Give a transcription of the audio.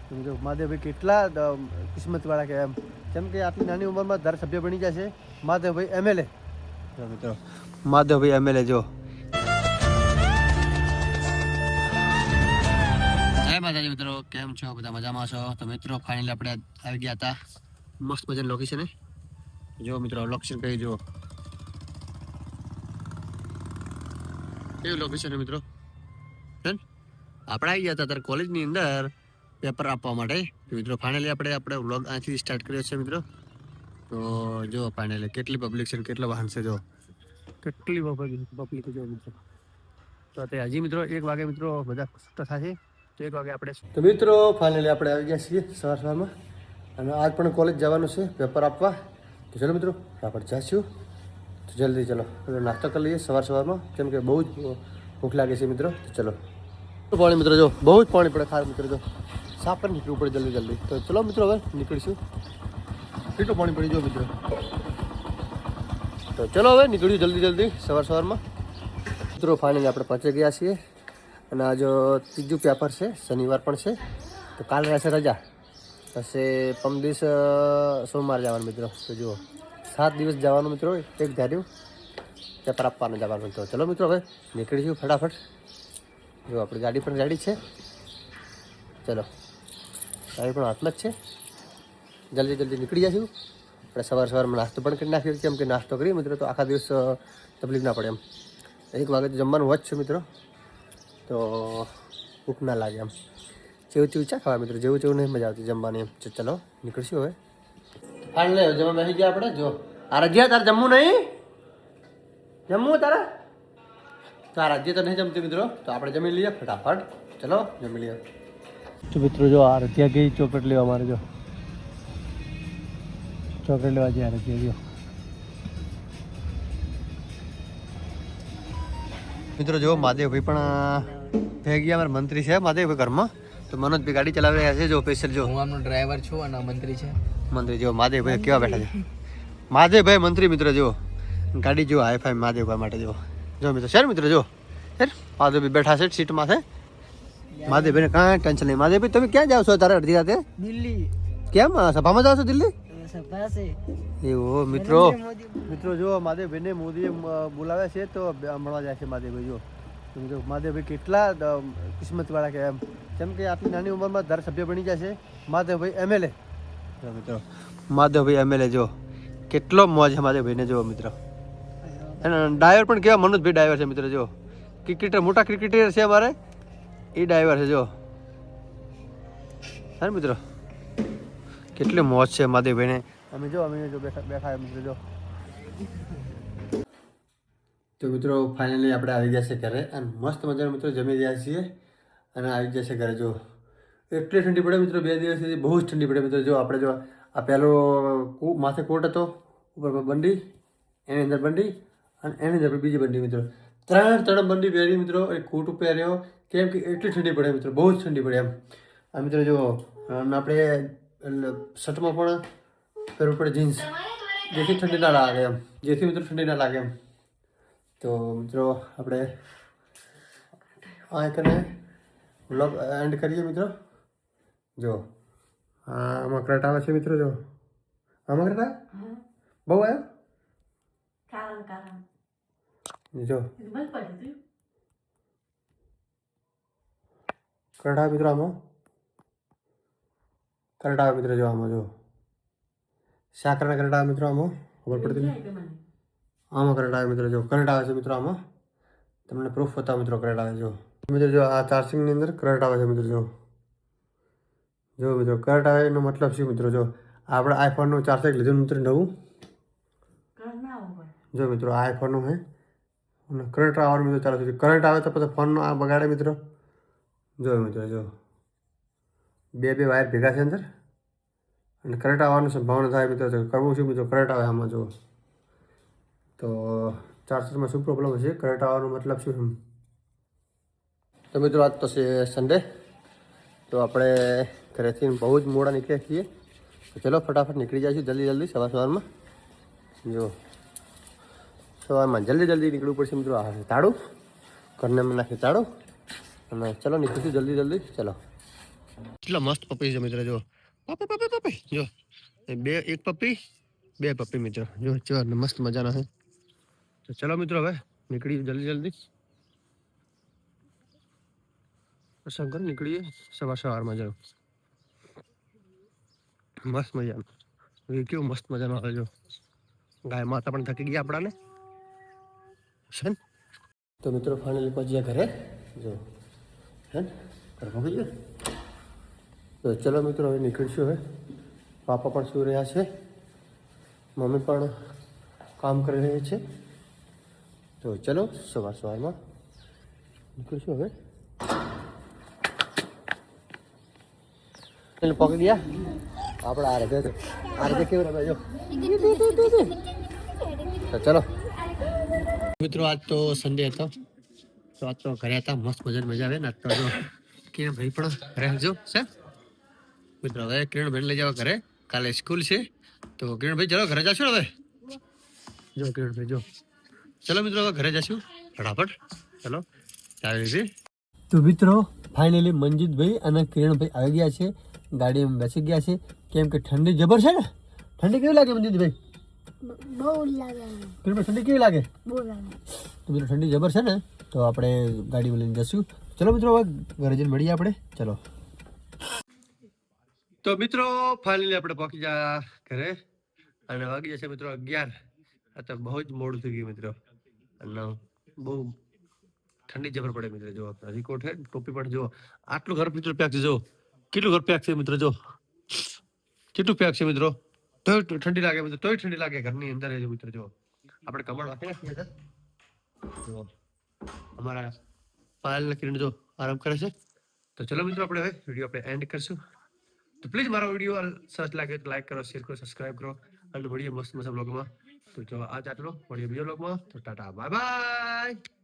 જો મહાદેવભાઈ કેટલા કિસ્મતવાળા કહેવાય એમ, કેમ કે આટલી નાની ઉંમરમાં ધારાસભ્ય બની જશે મહાદેવભાઈ એમએલએ. મિત્રો મહાદેવભાઈ એમએલએ જો. જય માતાજી મિત્રો, કેમ છો બધા? મજામાં છો? તો મિત્રો ફાઇનલી આપણે આવી ગયા હતા મસ્ત મજાનું લોકેશન. જો મિત્રો લોકેશન કહી જુઓ કેવું લોકેશન છે મિત્રો. આપણે આવી ગયા હતા ત્યારે કોલેજની અંદર પેપર આપવા માટે. મિત્રો ફાઇનલી આપણે વ્લોગ અહીંથી સ્ટાર્ટ કર્યો છે મિત્રો. તો જો ફાઇનલી કેટલી પબ્લિક છે, કેટલા વાહન છે, જો કેટલી પબ્લિક જો મિત્રો. તો તે હજી મિત્રો 1 વાગે મિત્રો બધા છૂટા થશે. તો 1 વાગે આપણે તો મિત્રો ફાઇનલી આપણે આવી ગયા છીએ સવારમાં, અને આજ પણ કોલેજ જવાનું છે પેપર આપવા. તો ચલો મિત્રો આપણે જઈશું. તો જલ્દી ચલો નાસ્તો કરી લઈએ સવારમાં, કેમ કે બહુ જ ભૂખ લાગે છે મિત્રો. તો ચલો પાણી મિત્રો, જો બહુ જ પાણી પડે ખાર મિત્રો. જો સાફ પણ નીકળવું પડે જલ્દી. તો ચલો મિત્રો હવે નીકળીશું. કેટલું પાણી પડી જો મિત્રો. તો ચલો હવે નીકળ્યું જલ્દી સવારમાં. મિત્રો ફાઇનલી આપણે પહોંચી ગયા છીએ, અને આજ ત્રીજું પેપર છે, શનિવાર પણ છે. તો કાલ રહેશે રજા, પછી પરમ દિવસ સોમવાર જવાનું મિત્રો. તો જુઓ 7 દિવસ જવાનું મિત્રો, એક ધાર્યું પેપર આપવાનું જવાનું. તો ચલો મિત્રો હવે નીકળીશું ફટાફટ. જો આપણી ગાડી પણ રેડી છે. ચલો ગાડી પણ હાથમાં જ છે. જલ્દી નીકળી જઈશું. આપણે સવારમાં નાસ્તો પણ કરી નાખ્યો, કેમ કે નાસ્તો કરીએ મિત્રો તો આખા દિવસ તકલીફ ના પડે એમ. 1 વાગે તો જમવાનું હોત છે મિત્રો, તો ભૂખ ના લાગે એમ. ચેવું ચા ખાવા મિત્રો, જેવું નહીં મજા આવતી જમવાની એમ. ચલો નીકળશું હવે. ફાઇનલી જમવા બેસી ગયા આપણે. જો આરાધ્યા તારે જમવું નહીં? જમવું તારે? તો આરાધ્યા તો નહીં જમતી મિત્રો, તો આપણે જમી લઈએ ફટાફટ. ચલો જમી લઈએ. તો મિત્રો જો આરાધ્યા ગઈ ચોકલેટ લેવા. મારે જો ચોકલેટ લેવા જઈ આરાધ્યા જો. મિત્રો જો મહાદેવભાઈ પણ થઈ ગયા, અમારા મંત્રી છે મહાદેવભાઈ ઘરમાં. તો મનોજભાઈ ગાડી ચલાવી રહ્યા છે જો સ્પેશિયલ. જો હું આમનો ડ્રાઈવર છું અને મંત્રી છે. મંત્રી જો મહાદેવભાઈ કેવા બેઠા છે. મહાદેવભાઈ મંત્રી મિત્રો જો ગાડી જો હાઈફાઈ મહાદેવભાઈ માટે જો મિત્રો. સર મિત્રો જો સર મહાદેવભાઈ બેઠા છે સીટમાં છે. મહાદેવભાઈને કાંઈ ટેન્શન નહીં. મહાદેવભાઈ તમે ક્યાં જાવ છો તારે અડધી રાતે? દિલ્હી. કેમ સભામાં જાવ છો દિલ્હી? સભા છે એવું મિત્રો જો મહાદેવભાઈને મોદીએ બોલાવ્યા છે, તો મળવા જાય છે મહાદેવભાઈ. જો મિત્રો મહાદેવભાઈ કેટલા કિસ્મતવાળા કહેવાય એમ, કેમ કે આટલી નાની ઉંમરમાં ધારાસભ્ય બની જશે મહાદેવભાઈ એમએલએ. મિત્રો મહાદેવભાઈ એમએલએ જો કેટલો મોજ છે મહાદેવભાઈને. જો મિત્રો અને ડ્રાઈવર પણ કેવા મનોજભાઈ ડ્રાઈવર છે મિત્રો. જો ક્રિકેટર, મોટા ક્રિકેટર છે અમારે, એ ડ્રાઈવર છે જો. હા મિત્રો કેટલી મોજ છે મહાદેવભાઈને. અમે જો બેઠા મિત્રો જો. તો મિત્રો ફાઇનલી આપણે આવી ગયા છે ઘરે, અને મસ્ત મજાના મિત્રો જમી રહ્યા છીએ, અને આવી ગયા છે ઘરે. જો એટલી ઠંડી પડે મિત્રો, 2 દિવસથી બહુ જ ઠંડી પડે મિત્રો. જો આપણે જો આ પહેલો માથે કોટ હતો, ઉપર બંડી, એની અંદર બંડી, અને એની અંદર બીજી બંડી મિત્રો. 3 બંડી પહેરી મિત્રો, એ કોટ પહેર્યો, કેમ કે એટલી ઠંડી પડે મિત્રો, બહુ જ ઠંડી પડે એમ. આ મિત્રો જો આપણે શર્ટમાં પણ પહેરવું પડે જીન્સ, જેથી ઠંડી ના લાગે એમ, જેથી મિત્રો ઠંડી ના લાગે એમ. તો મિત્રો આપણે આ કરીને વ્લોગ એન્ડ કરીએ મિત્રો. જો આમાં કરંટ આવે છે મિત્રો. જો આમાં કરંટ બહુ આવ્યો જો કરંટ આવે મિત્રો. આમાં કરંટ આવે મિત્રો. જો આમાં જો સાકરના કરંટ આવે મિત્રો. આમાં ખબર પડતી નહીં. આમાં કરંટ આવે મિત્રો. જો કરંટ આવે છે મિત્રો. આમાં તમને પ્રૂફ બતાવો મિત્રો કરંટ આવે. જો મિત્રો જો આ ચાર્જિંગની અંદર કરંટ આવે છે મિત્રો. જો મિત્રો કરંટ આવે એનો મતલબ શું મિત્રો? જો આપણે આઈફોનનું ચાર્જર લીધું મિત્રો નવું. જો મિત્રો આ આઈફોનનું હે, અને કરંટ આવવાનું મિત્રો ચાલુ થયું. કરંટ આવે તો પછી ફોનનો આ બગાડે મિત્રો. જો મિત્રો જો 2 વાયર ભેગા છે અંદર, અને કરંટ આવવાની સંભાવના થાય મિત્રો. તો કરવું શું મિત્રો? કરંટ આવે આમાં જો. તો ચાર્જરમાં શું પ્રોબ્લેમ હશે? કરંટ આવવાનો મતલબ શું? તો મિત્રો આજ તો છે સન્ડે, તો આપણે ઘરેથી બહુ જ મોડા નીકળ્યા છીએ. તો ચલો ફટાફટ નીકળી જઈશું જલ્દી સવારમાં. જો સવારમાં જલ્દી નીકળવું પડશે મિત્રો. આ તાળું ઘરને નાખી તાળું, અને ચલો નીકળીશું જલ્દી. ચલો કેટલા મસ્ત પપ્પી છે મિત્ર, જો પપ્પી પપ્પી પપ્પી જો એક પપ્પી બે પપ્પી મિત્ર, જો જો મસ્ત મજાના છે. તો ચલો મિત્રો હવે નીકળીએ જલ્દી જલ્દી, શંકર નીકળીએ સવારમાં જાવ. મસ્ત મજાનું કેવું મસ્ત મજાનું આવે, જો ગાય માતા પણ થકી ગયા આપણાને છે ને. તો મિત્રો ફાઇનલી પહોંચ્યા ઘરે, જો હે ને ઘર પહોંચી ગયો. તો ચલો મિત્રો હવે નીકળીશું. હવે પાપા પણ સુઈ રહ્યા છે, મમ્મી પણ કામ કરી રહી છે. તો ચલો સવારમાં નીકળીશું હવે. એટલે પકડી ગયા આપણા આ રીતે કેવું રમે જો. તો ચલો મિત્રો, આજ તો સન્ડે હતો, તો આજ તો ઘરે હતા, મસ્ત મજા આવે ને. તો જો કિરણ ભાઈ પણ રહેજો છે મિત્રો. હવે કિરણ ભાઈ લઈ જાવ ઘરે, કાલે સ્કૂલ છે. તો કિરણ ભાઈ ચલો ઘરે જશું હવે. જો કિરણ ભાઈ જો, ચલો મિત્રો હવે ઘરે જશું ફટાફટ. ચલો ચાલે. તો મિત્રો ફાઇનલી મંજીતભાઈ અને કિરણભાઈ આવી ગયા છે, ગાડીમાં બેસી ગયા છે. કેમ કે ઠંડી જબર છે ને. ઠંડી કેવી લાગે મંજીતભાઈ? બહુ લાગે. કિરણભાઈ ઠંડી કેવી લાગે? બહુ લાગે. તો મિત્રો ઠંડી જબર છે ને, તો આપણે ગાડીમાં લઈને જશું. ચલો મિત્રો હવે ઘરે જઈને મળીએ આપણે. ચલો તો મિત્રો ફાઇનલી આપણે પહોંચી ગયા ઘરે અને વાગી જશે મિત્રો 11. આ તો બહુ જ મોડું થઈ ગયું મિત્રો, અને બહુ ઠંડી જબર પડે મિત્રો. જો હજી કોટ હે, ટોપી પણ જો. આટલું ઘર મિત્રો પેક છે, જો કેટલું ઘર પેક છે મિત્રો, જો કેટલું પેક છે મિત્રો. તોય ઠંડી લાગે મિત્રો, તોય ઠંડી લાગે ઘરની અંદર મિત્રો. જો આપણે કમળ રાખી નાખીએ હતા. જો અમારા પાયલ કિરણ જો આરામ કરે છે. તો ચલો મિત્રો આપણે હવે વિડીયો આપણે એન્ડ કરશું. તો પ્લીઝ મારો વિડીયો સરસ લાગે તો લાઈક કરો, શેર કરો, સબસ્ક્રાઇબ કરો અને મળીએ મસ્ત મસ્ત બ્લોગમાં. તો જો આજ આટલો, મળીએ બીજો બ્લોગમાં. તો ટાટા બાય બાય.